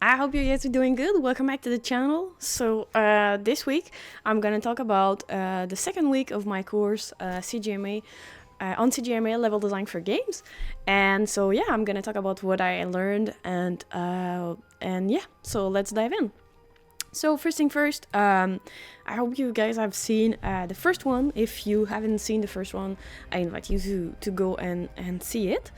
I hope you guys are doing good. Welcome back to the channel. So this week I'm gonna talk about the second week of my course CGMA on CGMA level design for games. And so yeah, I'm gonna talk about what I learned and yeah, so let's dive in. So first thing first, I hope you guys have seen the first one. If you haven't seen the first one, I invite you to go and see it.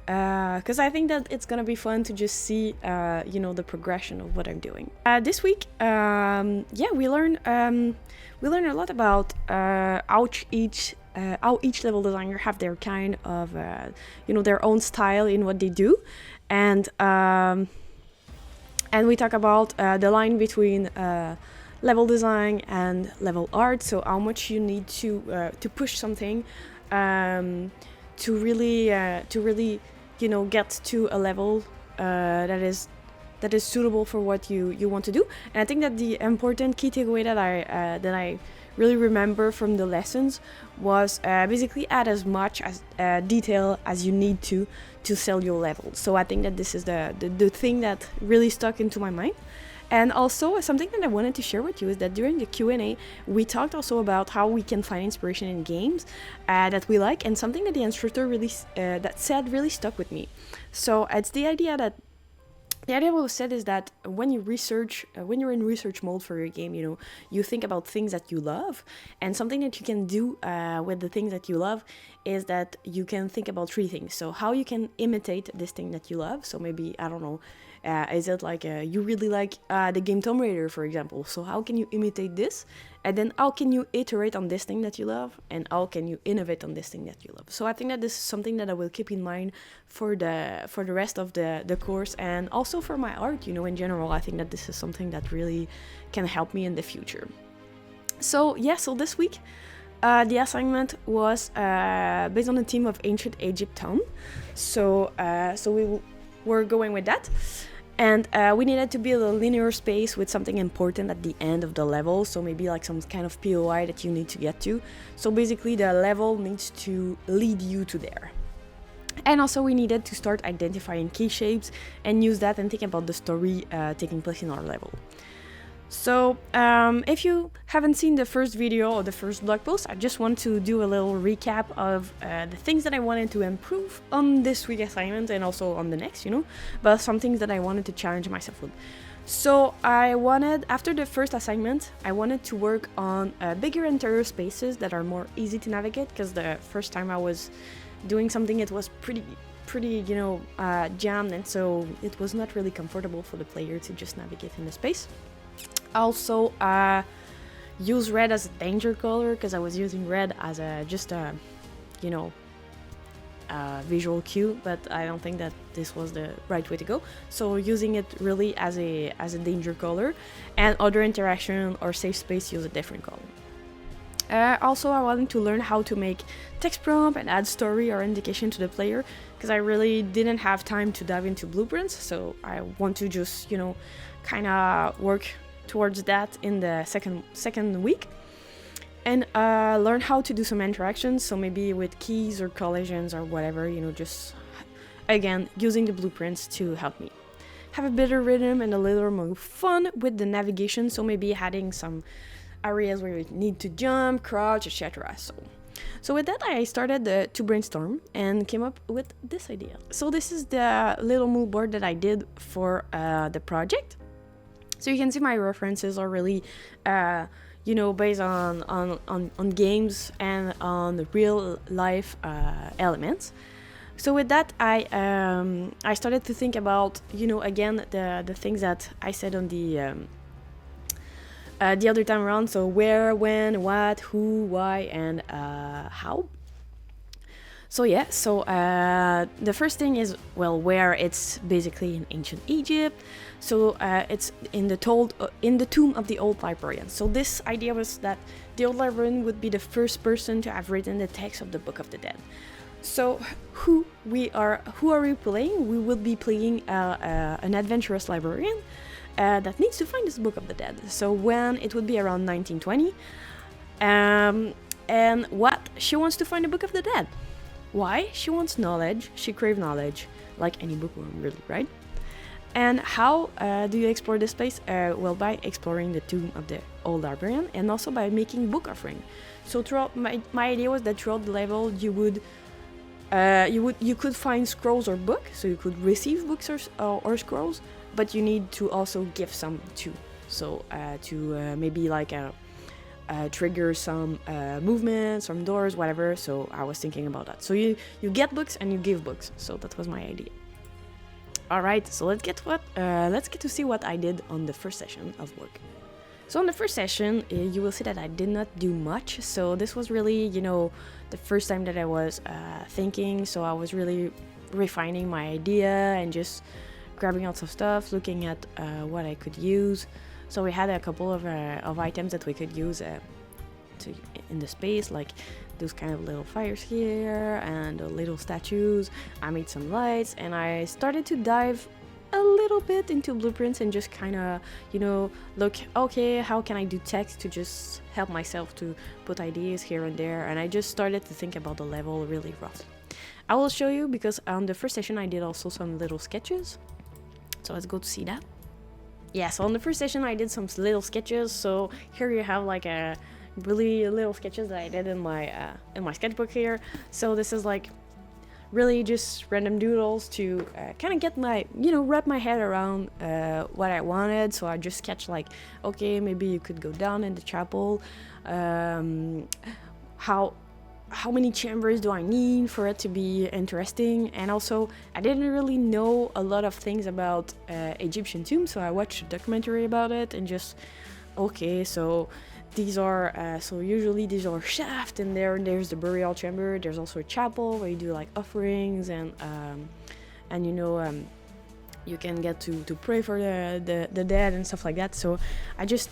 Because I think that it's gonna be fun to just see, the progression of what I'm doing. This week, we learn a lot about how each level designer have their kind of, their own style in what they do, and we talk about the line between level design and level art. So how much you need to push something to really get to a level that is suitable for what you want to do. And I think that the important key takeaway that I really remember from the lessons was basically add as much as detail as you need to sell your level. So I think that this is the thing that really stuck into my mind. And also, something that I wanted to share with you is that during the Q&A, we talked also about how we can find inspiration in games that we like, and something that the instructor really really stuck with me. So it's the idea what was said is that when you research, when you're in research mode for your game, you think about things that you love, and something that you can do with the things that you love is that you can think about three things. So how you can imitate this thing that you love. So maybe, I don't know, is it like you really like the game Tomb Raider, for example? So how can you imitate this? And then how can you iterate on this thing that you love? And how can you innovate on this thing that you love? So I think that this is something that I will keep in mind for the rest of the course, and also for my art, in general. I think that this is something that really can help me in the future. So this week, the assignment was based on the theme of ancient Egypt tomb. So we were going with that. And we needed to build a linear space with something important at the end of the level. So maybe like some kind of POI that you need to get to. So basically the level needs to lead you to there. And also we needed to start identifying key shapes and use that and think about the story taking place in our level. So if you haven't seen the first video or the first blog post, I just want to do a little recap of the things that I wanted to improve on this week's assignment and also on the next, but some things that I wanted to challenge myself with. So after the first assignment, I wanted to work on bigger interior spaces that are more easy to navigate, because the first time I was doing something, it was pretty jammed, and so it was not really comfortable for the player to just navigate in the space. Also, use red as a danger color, because I was using red as a visual cue, but I don't think that this was the right way to go. So using it really as a danger color, and other interaction or safe space, use a different color. Also, I wanted to learn how to make text prompt and add story or indication to the player, because I really didn't have time to dive into blueprints. So I want to just kind of work towards that in the second week, and learn how to do some interactions, so maybe with keys or collisions or whatever, just again using the blueprints to help me have a better rhythm and a little more fun with the navigation. So maybe adding some areas where you need to jump, crouch, etc. So with that, I started to brainstorm and came up with this idea. So this is the little mood board that I did for the project. So you can see my references are really, based on games and on the real life elements. So with that, I started to think about, again, the things that I said on the other time around. So where, when, what, who, why, and how. So the first thing is, where. It's basically in ancient Egypt. So it's in the tomb of the old librarian. So this idea was that the old librarian would be the first person to have written the text of the Book of the Dead. So who are we playing? We will be playing an adventurous librarian that needs to find this Book of the Dead. So when it would be around 1920, and what she wants to find the Book of the Dead. Why? She wants knowledge. She craves knowledge, like any bookworm, really, right? And how do you explore this place? Well, by exploring the tomb of the old librarian, and also by making book offering. So throughout my idea was that throughout the level you could find scrolls or book, so you could receive books or scrolls, but you need to also give some too. So to maybe like trigger some movements, some doors, whatever. So I was thinking about that. So you get books and you give books. So that was my idea. All right, so let's get to see what I did on the first session of work. So on the first session, you will see that I did not do much. So this was really, the first time that I was thinking. So I was really refining my idea and just grabbing out some stuff, looking at what I could use. So we had a couple of items that we could use in the space, like those kind of little fires here and little statues. I made some lights, and I started to dive a little bit into blueprints and just kind of, look, okay, how can I do text to just help myself to put ideas here and there. And I just started to think about the level really roughly. I will show you, because on the first session I did also some little sketches. So let's go to see that. Yeah, so on the first session I did some little sketches. So here you have like a really little sketches that I did in my sketchbook here. So this is like really just random doodles to kind of get my, wrap my head around what I wanted. So I just sketched like, okay, maybe you could go down in the chapel. How many chambers do I need for it to be interesting? And also, I didn't really know a lot of things about Egyptian tombs, so I watched a documentary about it and just, okay, so these are, usually these are shafts, and there's the burial chamber. There's also a chapel where you do like offerings and you can get to pray for the dead and stuff like that. So I just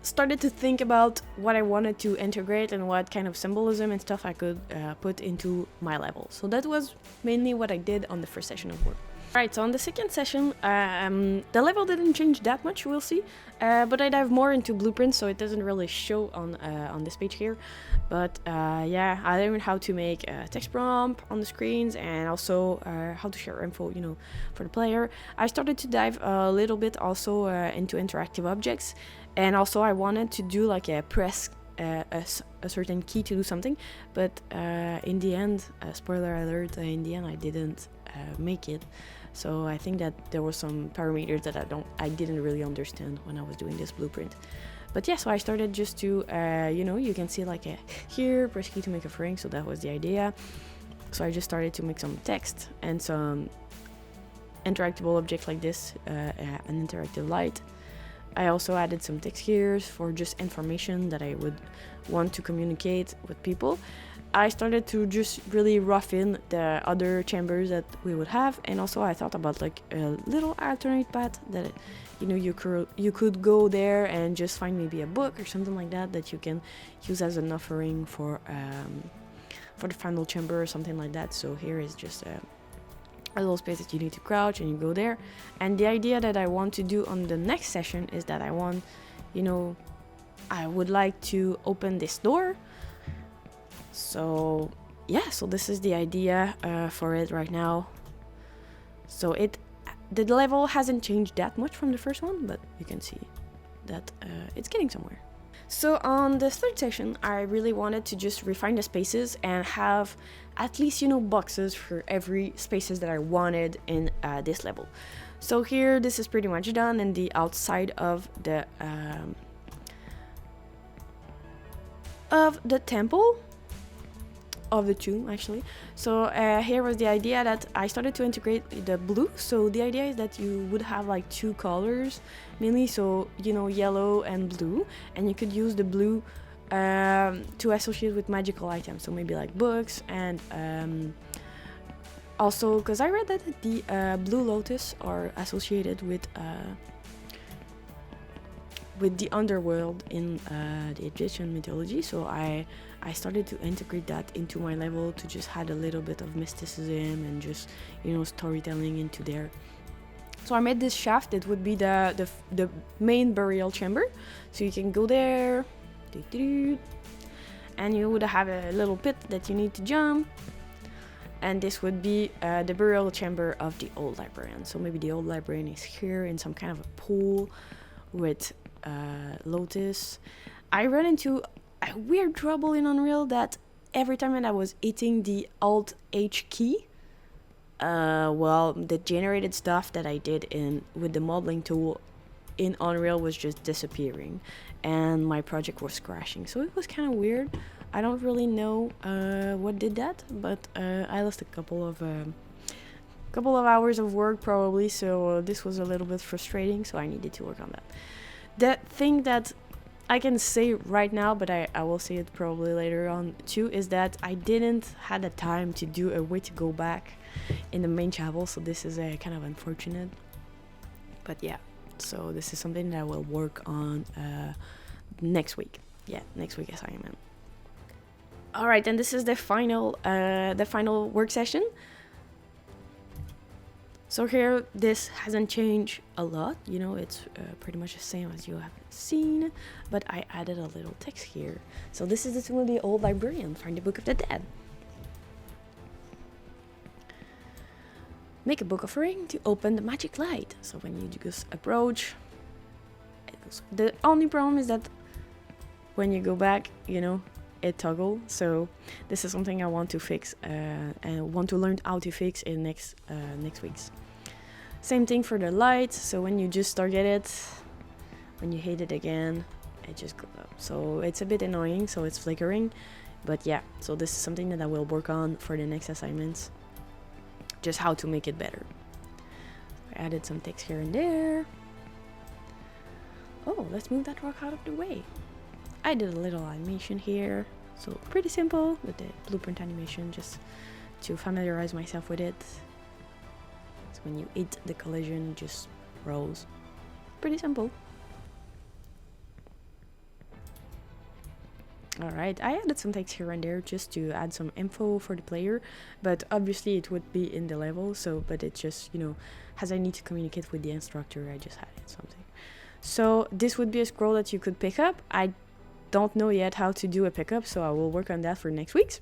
started to think about what I wanted to integrate and what kind of symbolism and stuff I could put into my level. So that was mainly what I did on the first session of work. Alright, so on the second session, the level didn't change that much, we'll see, but I dive more into blueprints, so it doesn't really show on this page here. But yeah, I learned how to make a text prompt on the screens, and also how to share info, for the player. I started to dive a little bit also into interactive objects, and also I wanted to do like a press a certain key to do something, but in the end, spoiler alert, in the end I didn't make it. So I think that there were some parameters that I didn't really understand when I was doing this blueprint. But yeah, so I started just to, you can see like here, press key to make a frame, so that was the idea. So I just started to make some text and some interactable object like this, an interactive light. I also added some text here for just information that I would want to communicate with people. I started to just really rough in the other chambers that we would have, and also I thought about like a little alternate path that you could go there and just find maybe a book or something like that you can use as an offering for the final chamber or something like that. So here is just a little space that you need to crouch and you go there. And the idea that I want to do on the next session is that I would like to open this door. So yeah, so this is the idea for it right now. So the level hasn't changed that much from the first one, but you can see that it's getting somewhere. So on the third session, I really wanted to just refine the spaces and have at least, boxes for every spaces that I wanted in this level. So here, this is pretty much done, and the outside of the temple, of the tomb actually. So here was the idea that I started to integrate the blue. So the idea is that you would have like two colors mainly, so yellow and blue, and you could use the blue to associate with magical items, so maybe like books, and also because I read that the blue lotus are associated with the underworld in the Egyptian mythology. So I started to integrate that into my level to just add a little bit of mysticism and just storytelling into there. So I made this shaft. It would be the main burial chamber, so you can go there and you would have a little pit that you need to jump, and this would be the burial chamber of the old librarian. So maybe the old librarian is here in some kind of a pool with Lotus. I ran into a weird trouble in Unreal that every time that I was hitting the Alt H key, the generated stuff that I did with the modeling tool in Unreal was just disappearing, and my project was crashing. So it was kind of weird. I don't really know what did that, but I lost a couple of hours of work probably. So this was a little bit frustrating. So I needed to work on that. The thing that I can say right now, but I will say it probably later on too, is that I didn't had the time to do a way to go back in the main chapel. So this is kind of unfortunate. But yeah, so this is something that I will work on next week. Yeah, next week assignment. All right, and this is the final work session. So here, this hasn't changed a lot. You know, it's pretty much the same as you have seen, but I added a little text here. So this is the tool of the old librarian. Find the Book of the Dead. Make a book offering to open the magic light. So when you just approach, the only problem is that when you go back, you know, it toggle. So this is something I want to fix and want to learn how to fix in next week's. Same thing for the light. So when you just target it, when you hit it again, it just goes up. So it's a bit annoying, so it's flickering. But yeah, so this is something that I will work on for the next assignments. Just how to make it better. I added some text here and there. Oh, let's move that rock out of the way. I did a little animation here, so pretty simple with the blueprint animation, just to familiarize myself with it. So when you hit the collision, it just rolls. Pretty simple. Alright, I added some text here and there just to add some info for the player, but obviously it would be in the level, so, but it just, you know, as I need to communicate with the instructor, I just added something. So this would be a scroll that you could pick up. I don't know yet how to do a pickup, so I will work on that for next week's.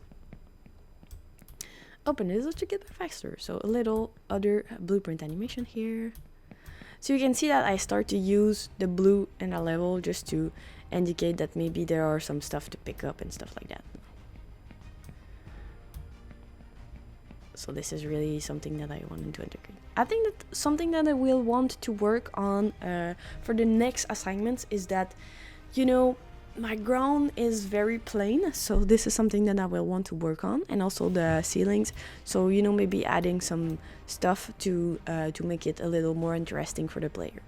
Open it to get back faster. So a little other blueprint animation here. So you can see that I start to use the blue in a level just to indicate that maybe there are some stuff to pick up and stuff like that. So this is really something that I wanted to integrate. I think that something that I will want to work on for the next assignments is that, you know, my ground is very plain, so this is something that I will want to work on, and also the ceilings. So, you know, maybe adding some stuff to make it a little more interesting for the player.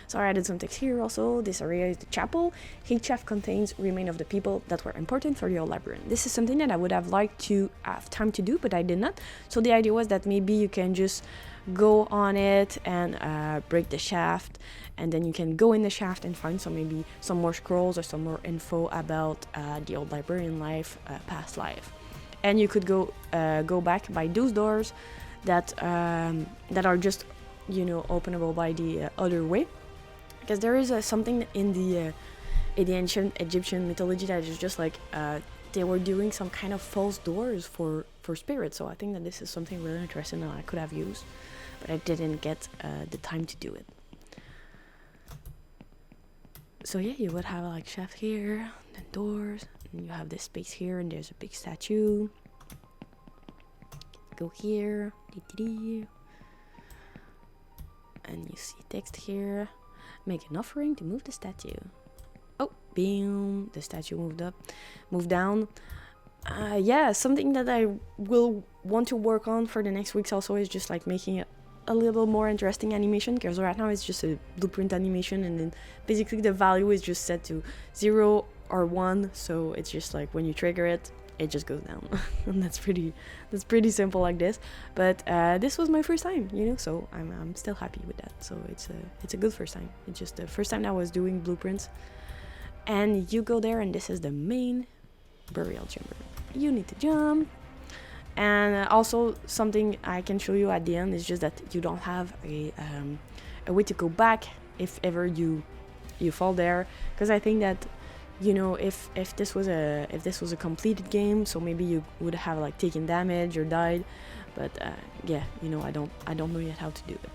So I added some text here also. This area is the chapel. Each shaft contains remains of the people that were important for the old librarian. This is something that I would have liked to have time to do, but I did not. So the idea was that maybe you can just go on it and break the shaft, and then you can go in the shaft and find maybe some more scrolls or some more info about the old librarian life, past life. And you could go back by those doors that are just, you know, openable by the other way. Because there is something in the ancient Egyptian mythology that is just like they were doing some kind of false doors for spirits. So I think that this is something really interesting that I could have used, but I didn't get the time to do it. So yeah, you would have like shaft here, then doors, and you have this space here, and there's a big statue. Go here, and you see text here. Make an offering to move the statue. Oh, boom, the statue moved down. Yeah, something that I will want to work on for the next weeks also is just like making it a little more interesting animation, because right now it's just a blueprint animation, and then basically the value is just set to 0 or 1, so it's just like when you trigger it, it just goes down. And that's pretty simple like this. But this was my first time, you know, so I'm still happy with that. So it's a good first time. It's just the first time I was doing blueprints. And you go there, and this is the main burial chamber. You need to jump. And also something I can show you at the end is just that you don't have a way to go back if ever you fall there, because I think that you know, if this was a completed game, so maybe you would have like taken damage or died, but yeah, you know, I don't know yet how to do it.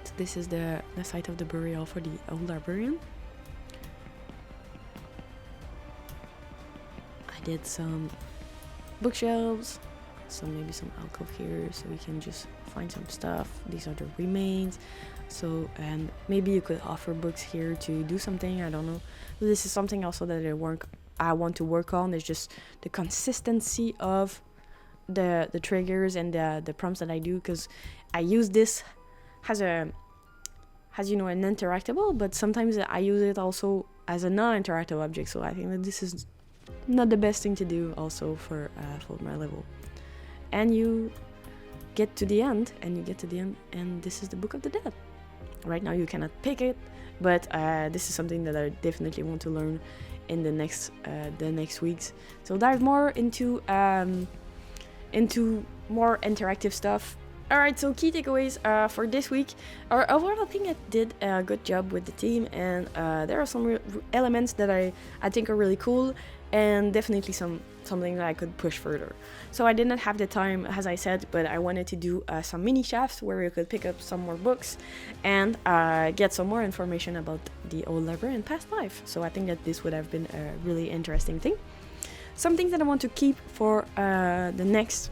So this is the site of the burial for the old librarian. I did some bookshelves, so maybe some alcove here, so we can just find some stuff. These are the remains. So, and maybe you could offer books here to do something, I don't know. But this is something also that I want to work on, is just the consistency of the triggers and the prompts that I do, because I use this as you know, an interactable, but sometimes I use it also as a non-interactive object, so I think that this is not the best thing to do also for my level. And you get to the end, and this is the Book of the Dead. Right now you cannot pick it, but this is something that I definitely want to learn in the next weeks. So dive more into more interactive stuff. Alright, so key takeaways for this week. Overall, I think I did a good job with the team, and there are some elements that I think are really cool, and definitely something that I could push further. So I did not have the time, as I said, but I wanted to do some mini shafts where you could pick up some more books and get some more information about the old library and past life. So I think that this would have been a really interesting thing. Some things that I want to keep for the next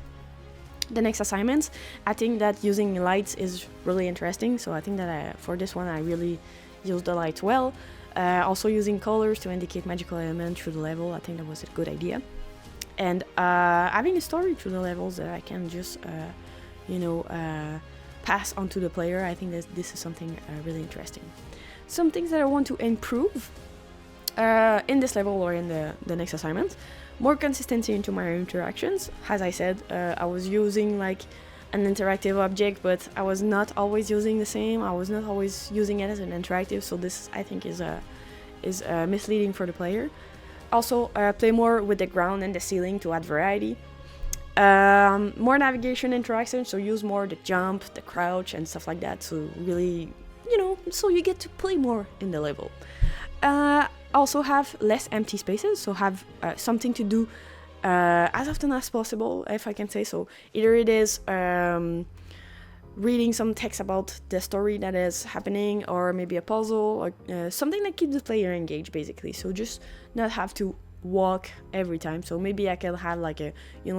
assignments. I think that using lights is really interesting, so I think that for this one I really used the lights well. Also using colors to indicate magical elements through the level, I think that was a good idea. And having a story through the levels that I can just pass on to the player, I think that this is something really interesting. Some things that I want to improve in this level or in the next assignment: more consistency into my interactions. As I said, I was using like an interactive object, but I was not always using the same. I was not always using it as an interactive, so this I think is misleading for the player. Also, play more with the ground and the ceiling to add variety. More navigation interaction, so use more the jump, the crouch, and stuff like that. So really, so you get to play more in the level. Also have less empty spaces, so have something to do as often as possible, if I can say so. Either it is reading some text about the story that is happening, or maybe a puzzle, or something that keeps the player engaged, basically. So just not have to walk every time. So maybe I can have like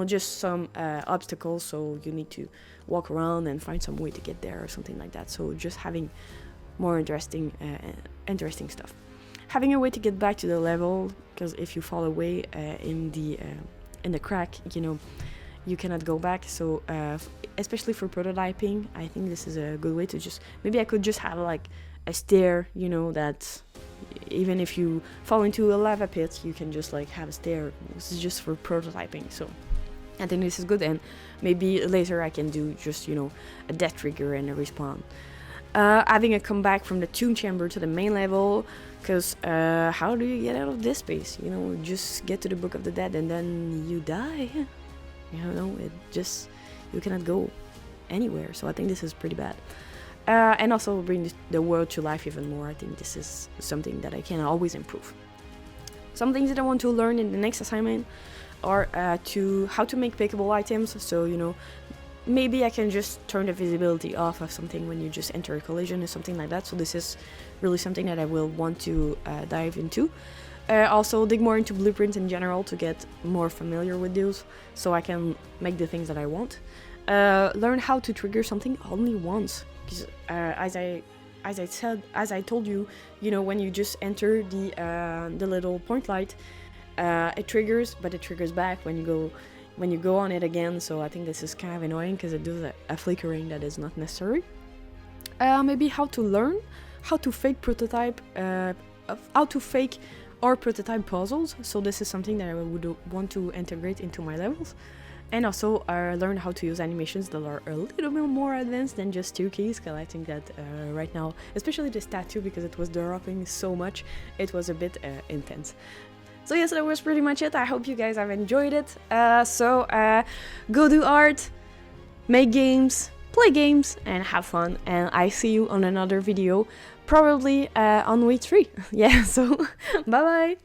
just some obstacles, so you need to walk around and find some way to get there or something like that. So just having more interesting stuff. Having a way to get back to the level, because if you fall away in the crack, you cannot go back. So especially for prototyping, I think this is a good way to maybe I could just have like a stair, that even if you fall into a lava pit, you can just like have a stair. This is just for prototyping, so I think this is good. And maybe later I can do just a death trigger and a respawn. Having a comeback from the tomb chamber to the main level, because how do you get out of this space? Just get to the Book of the Dead and then you die. You cannot go anywhere. So I think this is pretty bad. And also bring the world to life even more. I think this is something that I can always improve. Some things that I want to learn in the next assignment are how to make pickable items. So maybe I can just turn the visibility off of something when you just enter a collision or something like that. So this is really something that I will want to dive into. Also dig more into blueprints in general to get more familiar with those, so I can make the things that I want. Learn how to trigger something only once, because as I told you, when you just enter the little point light, it triggers, but it triggers back when you go on it again. So I think this is kind of annoying because it does a flickering that is not necessary. Maybe how to learn how to fake prototype, how to fake or prototype puzzles. So this is something that I would want to integrate into my levels. And also learn how to use animations that are a little bit more advanced than just 2 keys, because I think that right now, especially this tattoo, because it was dropping so much, it was a bit intense. So yes, that was pretty much it. I hope you guys have enjoyed it. Go do art, make games, play games, and have fun. And I see you on another video. probably on week 3. Yeah, so bye bye.